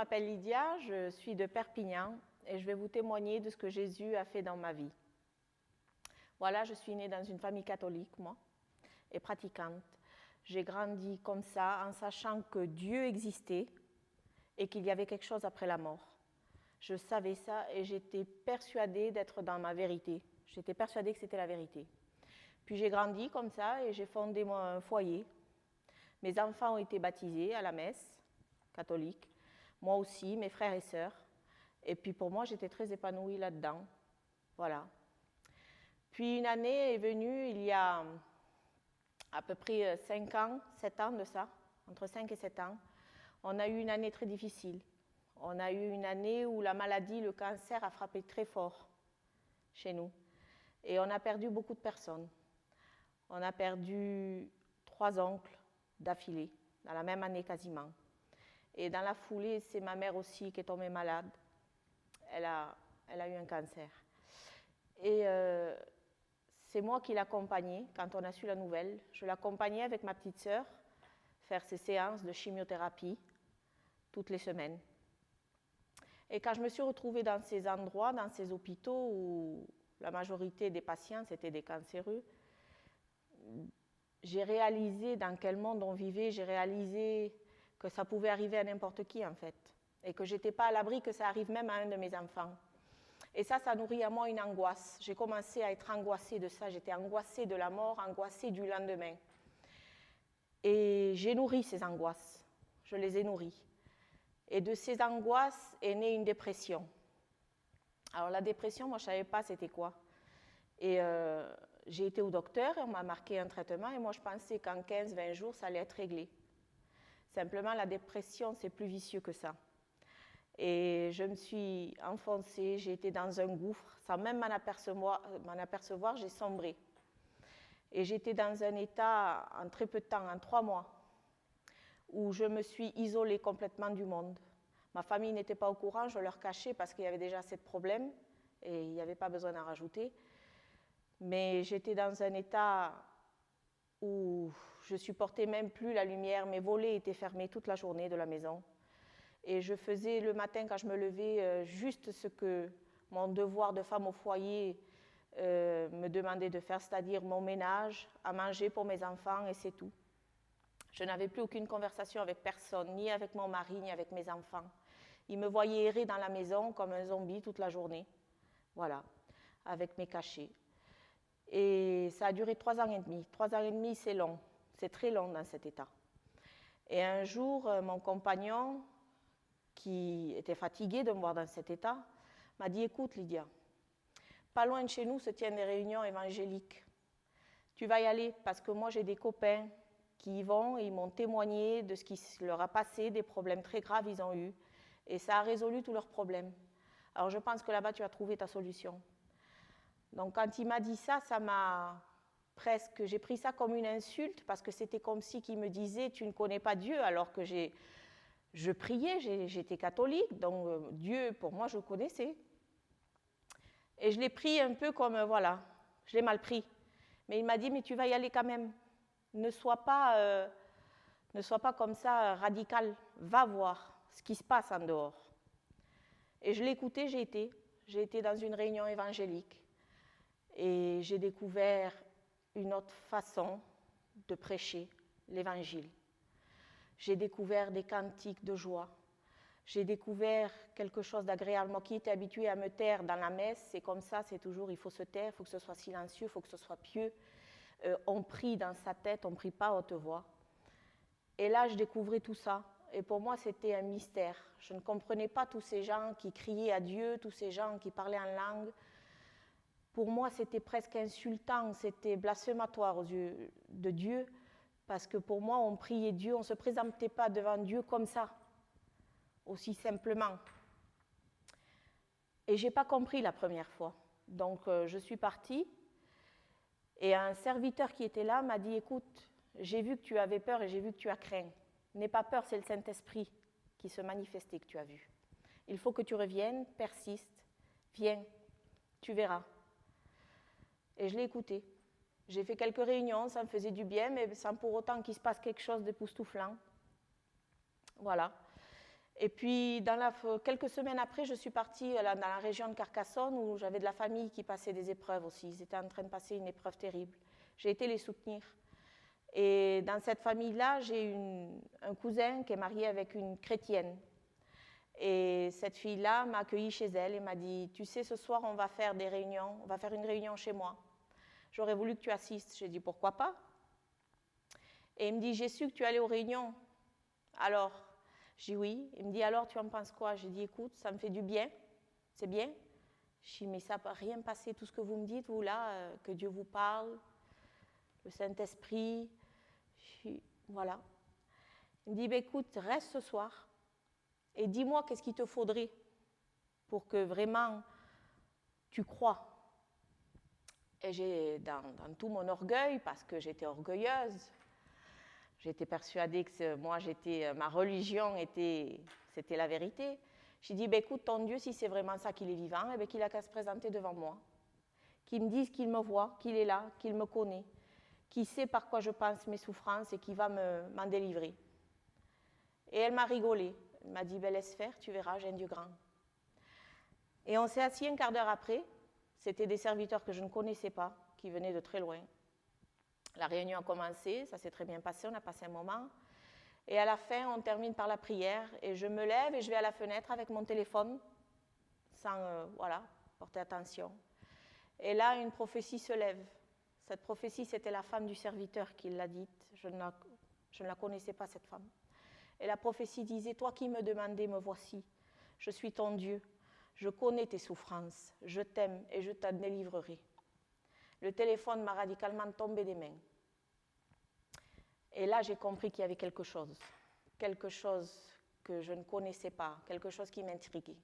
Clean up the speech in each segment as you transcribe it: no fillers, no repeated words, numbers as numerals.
m'appelle Lydia, je suis de Perpignan et je vais vous témoigner de ce que Jésus a fait dans ma vie. Voilà, je suis née dans une famille catholique, moi, et pratiquante. J'ai grandi comme ça en sachant que Dieu existait et qu'il y avait quelque chose après la mort. Je savais ça et j'étais persuadée d'être dans ma vérité. J'étais persuadée que c'était la vérité. Puis j'ai grandi comme ça et j'ai fondé un foyer. Mes enfants ont été baptisés à la messe catholique, moi aussi, mes frères et sœurs. Et puis pour moi, j'étais très épanouie là-dedans. Voilà. Puis une année est venue, il y a à peu près 5 ans, 7 ans de ça, entre 5 et 7 ans, on a eu une année très difficile. On a eu une année où la maladie, le cancer a frappé très fort chez nous. Et on a perdu beaucoup de personnes. On a perdu 3 oncles d'affilée, dans la même année quasiment. Et dans la foulée, c'est ma mère aussi qui est tombée malade. Elle a eu un cancer. Et c'est moi qui l'accompagnais quand on a su la nouvelle. Je l'accompagnais avec ma petite sœur faire ses séances de chimiothérapie toutes les semaines. Et quand je me suis retrouvée dans ces endroits, dans ces hôpitaux où la majorité des patients c'était des cancéreux, j'ai réalisé dans quel monde on vivait, j'ai réalisé que ça pouvait arriver à n'importe qui en fait, et que je n'étais pas à l'abri que ça arrive même à un de mes enfants. Et ça nourrit à moi une angoisse. J'ai commencé à être angoissée de ça, j'étais angoissée de la mort, angoissée du lendemain. Et j'ai nourri ces angoisses, je les ai nourries. Et de ces angoisses est née une dépression. Alors la dépression, moi je ne savais pas c'était quoi. Et j'ai été au docteur, on m'a marqué un traitement et moi je pensais qu'en 15-20 jours ça allait être réglé. Simplement la dépression c'est plus vicieux que ça. Et je me suis enfoncée, j'ai été dans un gouffre, sans même m'en apercevoir, j'ai sombré. Et j'étais dans un état en très peu de temps, en 3 mois, où je me suis isolée complètement du monde. Ma famille n'était pas au courant, je leur cachais parce qu'il y avait déjà assez de problèmes et il n'y avait pas besoin d'en rajouter. Mais j'étais dans un état où je ne supportais même plus la lumière, mes volets étaient fermés toute la journée de la maison. Et je faisais le matin quand je me levais juste ce que mon devoir de femme au foyer me demandait de faire, c'est-à-dire mon ménage, à manger pour mes enfants et c'est tout. Je n'avais plus aucune conversation avec personne, ni avec mon mari, ni avec mes enfants. Ils me voyaient errer dans la maison comme un zombie toute la journée, voilà, avec mes cachets. Et ça a duré 3 ans et demi. 3 ans et demi, c'est long, c'est très long dans cet état. Et un jour, mon compagnon, qui était fatigué de me voir dans cet état, m'a dit « Écoute Lydia, pas loin de chez nous se tiennent des réunions évangéliques. Tu vas y aller parce que moi j'ai des copains qui y vont et ils m'ont témoigné de ce qui leur a passé, des problèmes très graves ils ont eu et ça a résolu tous leurs problèmes. Alors je pense que là-bas tu as trouvé ta solution. » Donc quand il m'a dit ça, ça m'a presque, j'ai pris ça comme une insulte parce que c'était comme si il me disait « Tu ne connais pas Dieu » alors que je priais, j'étais catholique, donc Dieu pour moi je le connaissais. Et je l'ai pris un peu comme, voilà, je l'ai mal pris. Mais il m'a dit « Mais tu vas y aller quand même. Ne sois pas comme ça radical. Va voir ce qui se passe en dehors. » Et je l'ai écouté, j'ai été dans une réunion évangélique. Et j'ai découvert une autre façon de prêcher l'évangile. J'ai découvert des cantiques de joie. J'ai découvert quelque chose d'agréable. Moi qui étais habituée à me taire dans la messe, c'est comme ça, c'est toujours, il faut se taire, il faut que ce soit silencieux, il faut que ce soit pieux. On prie dans sa tête, on ne prie pas à haute voix. Et là, je découvrais tout ça. Et pour moi, c'était un mystère. Je ne comprenais pas tous ces gens qui criaient à Dieu, tous ces gens qui parlaient en langue. Pour moi, c'était presque insultant, c'était blasphématoire aux yeux de Dieu, parce que pour moi, on priait Dieu, on ne se présentait pas devant Dieu comme ça, aussi simplement. Et je n'ai pas compris la première fois. Donc, je suis partie, et un serviteur qui était là m'a dit « Écoute, j'ai vu que tu avais peur et j'ai vu que tu as craint. N'aie pas peur, c'est le Saint-Esprit qui se manifestait que tu as vu. Il faut que tu reviennes, persiste, viens, tu verras. » Et je l'ai écouté. J'ai fait quelques réunions, ça me faisait du bien, mais sans pour autant qu'il se passe quelque chose d'époustouflant. Voilà. Et puis, quelques semaines après, je suis partie dans la région de Carcassonne où j'avais de la famille qui passait des épreuves aussi. Ils étaient en train de passer une épreuve terrible. J'ai été les soutenir. Et dans cette famille-là, j'ai un cousin qui est marié avec une chrétienne. Et cette fille-là m'a accueillie chez elle et m'a dit « Tu sais, ce soir, on va faire une réunion chez moi. J'aurais voulu que tu assistes. » J'ai dit « Pourquoi pas ?» Et il me dit « J'ai su que tu allais aux réunions. Alors ?» J'ai dit « Oui. » Il me dit « Alors, tu en penses quoi ?» J'ai dit « Écoute, ça me fait du bien. C'est bien. » J'ai dit « Mais ça ne peut rien passer, tout ce que vous me dites, vous là, que Dieu vous parle, le Saint-Esprit. » Voilà. Il me dit « Écoute, reste ce soir. Et dis-moi qu'est-ce qu'il te faudrait pour que vraiment tu crois. » Et dans tout mon orgueil, parce que j'étais orgueilleuse, j'étais persuadée que ma religion c'était la vérité. J'ai dit, écoute, ton Dieu, si c'est vraiment ça qu'il est vivant, qu'il a qu'à se présenter devant moi. Qu'il me dise qu'il me voit, qu'il est là, qu'il me connaît, qu'il sait par quoi je pense mes souffrances et qu'il va m'en délivrer. Et elle m'a rigolé. Elle m'a dit, laisse faire, tu verras, j'ai un Dieu grand. Et on s'est assis un quart d'heure après. C'était des serviteurs que je ne connaissais pas, qui venaient de très loin. La réunion a commencé, ça s'est très bien passé, on a passé un moment. Et à la fin, on termine par la prière. Et je me lève et je vais à la fenêtre avec mon téléphone, sans porter attention. Et là, une prophétie se lève. Cette prophétie, c'était la femme du serviteur qui l'a dite. Je ne la connaissais pas, cette femme. Et la prophétie disait, toi qui me demandais, me voici. Je suis ton Dieu. Je connais tes souffrances. Je t'aime et je t'en délivrerai. Le téléphone m'a radicalement tombé des mains. Et là, j'ai compris qu'il y avait quelque chose que je ne connaissais pas, quelque chose qui m'intriguait.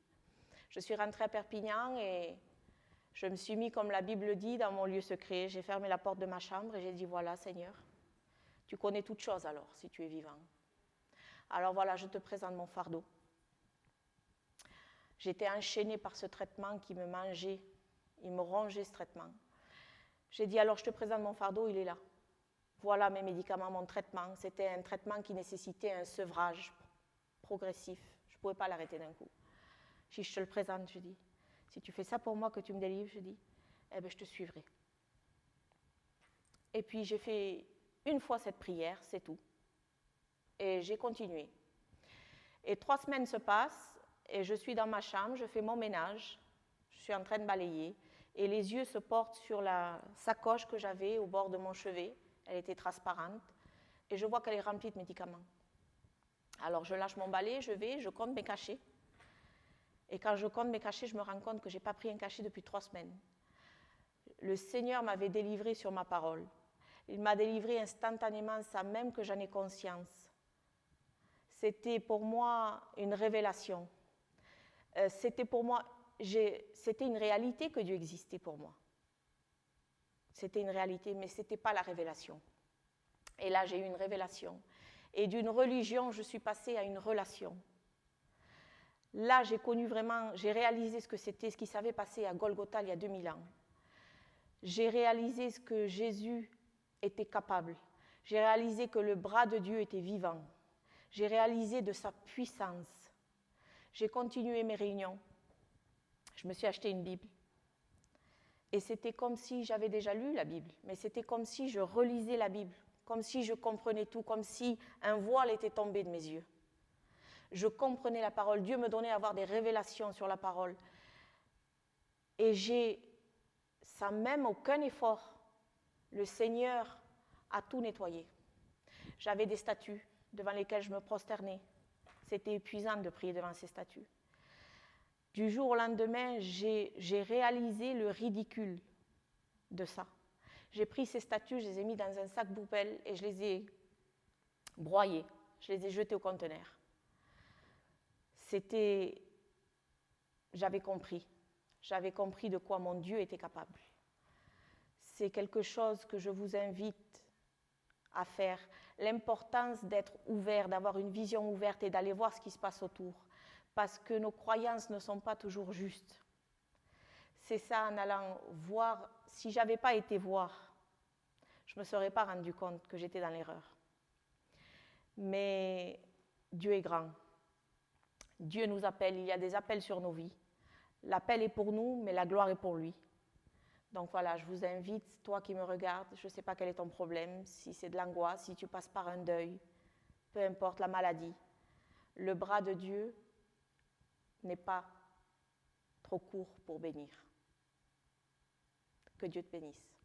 Je suis rentrée à Perpignan et je me suis mis, comme la Bible dit, dans mon lieu secret. J'ai fermé la porte de ma chambre et j'ai dit, voilà, Seigneur, tu connais toutes choses alors, si tu es vivant. Alors voilà, je te présente mon fardeau. J'étais enchaînée par ce traitement qui me mangeait, il me rongeait ce traitement. J'ai dit, alors je te présente mon fardeau, il est là. Voilà mes médicaments, mon traitement. C'était un traitement qui nécessitait un sevrage progressif. Je ne pouvais pas l'arrêter d'un coup. Si je te le présente, je dis, si tu fais ça pour moi, que tu me délivres, je dis, je te suivrai. Et puis j'ai fait une fois cette prière, c'est tout. Et j'ai continué. Et 3 semaines se passent, et je suis dans ma chambre, je fais mon ménage, je suis en train de balayer, et les yeux se portent sur la sacoche que j'avais au bord de mon chevet. Elle était transparente, et je vois qu'elle est remplie de médicaments. Alors je lâche mon balai, je compte mes cachets. Et quand je compte mes cachets, je me rends compte que je n'ai pas pris un cachet depuis 3 semaines. Le Seigneur m'avait délivré sur ma parole. Il m'a délivré instantanément sans même que j'en ai conscience. C'était pour moi une révélation. C'était une réalité que Dieu existait pour moi. C'était une réalité, mais ce n'était pas la révélation. Et là, j'ai eu une révélation. Et d'une religion, je suis passée à une relation. Là, j'ai réalisé ce que c'était, ce qui s'avait passé à Golgotha il y a 2000 ans. J'ai réalisé ce que Jésus était capable. J'ai réalisé que le bras de Dieu était vivant. J'ai réalisé de sa puissance. J'ai continué mes réunions. Je me suis acheté une Bible. Et c'était comme si j'avais déjà lu la Bible, mais c'était comme si je relisais la Bible, comme si je comprenais tout, comme si un voile était tombé de mes yeux. Je comprenais la parole. Dieu me donnait à avoir des révélations sur la parole. Et sans même aucun effort, le Seigneur a tout nettoyé. J'avais des statues devant lesquelles je me prosternais. C'était épuisant de prier devant ces statues. Du jour au lendemain, j'ai réalisé le ridicule de ça. J'ai pris ces statues, je les ai mis dans un sac poubelle et je les ai broyées. Je les ai jetées au conteneur. J'avais compris de quoi mon Dieu était capable. C'est quelque chose que je vous invite à faire. L'importance d'être ouvert, d'avoir une vision ouverte et d'aller voir ce qui se passe autour. Parce que nos croyances ne sont pas toujours justes. C'est ça, en allant voir. Si je n'avais pas été voir, je ne me serais pas rendu compte que j'étais dans l'erreur. Mais Dieu est grand. Dieu nous appelle, il y a des appels sur nos vies. L'appel est pour nous, mais la gloire est pour lui. Donc voilà, je vous invite, toi qui me regardes, je ne sais pas quel est ton problème, si c'est de l'angoisse, si tu passes par un deuil, peu importe la maladie, le bras de Dieu n'est pas trop court pour bénir. Que Dieu te bénisse.